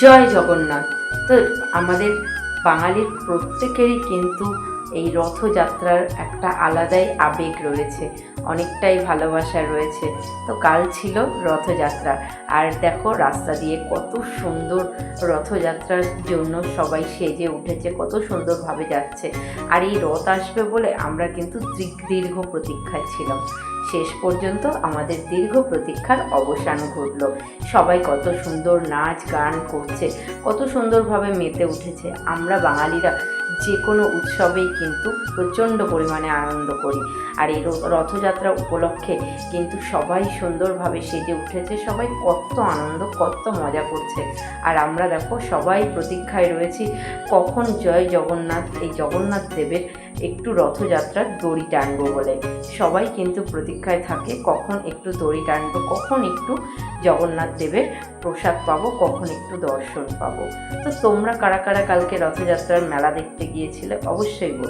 জয় জগন্নাথ। তো আমাদের বাঙালির প্রত্যেকেরই কিন্তু এই রথযাত্রার একটা আলাদাই আবেগ রয়েছে, অনেকটাই ভালোবাসা রয়েছে। তো কাল ছিল রথযাত্রা, আর দেখো রাস্তা দিয়ে কত সুন্দর রথযাত্রার জন্য সবাই সেজে উঠেছে, কত সুন্দরভাবে যাচ্ছে। আর এই রথ আসবে বলে আমরা কিন্তু দীর্ঘ প্রতীক্ষায় ছিলাম। শেষ পর্যন্ত আমাদের দীর্ঘ প্রতীক্ষার অবসান ঘটল। সবাই কত সুন্দর নাচ গান করছে, কত সুন্দরভাবে মেতে উঠেছে। আমরা বাঙালিরা যে কোনো উৎসবেই কিন্তু প্রচণ্ড পরিমাণে আনন্দ করি, আর এই রথযাত্রা উপলক্ষে কিন্তু সবাই সুন্দরভাবে সেজে উঠেছে, সবাই কত আনন্দ কত মজা করছে। আর আমরা দেখো সবাই প্রতীক্ষায় রয়েছি কখন জয় জগন্নাথ, এই জগন্নাথ দেবের একটু রথযাত্রার দড়ি টানবো বলে। সবাই কিন্তু প্রতীক্ষায় থাকে কখন একটু দড়ি টানবো, কখন একটু জগন্নাথ দেবের প্রসাদ পাবো, কখন একটু দর্শন পাবো। তো তোমরা কারা কারা কালকে রথযাত্রার মেলা দেখতে গিয়েছিলে অবশ্যই বলো।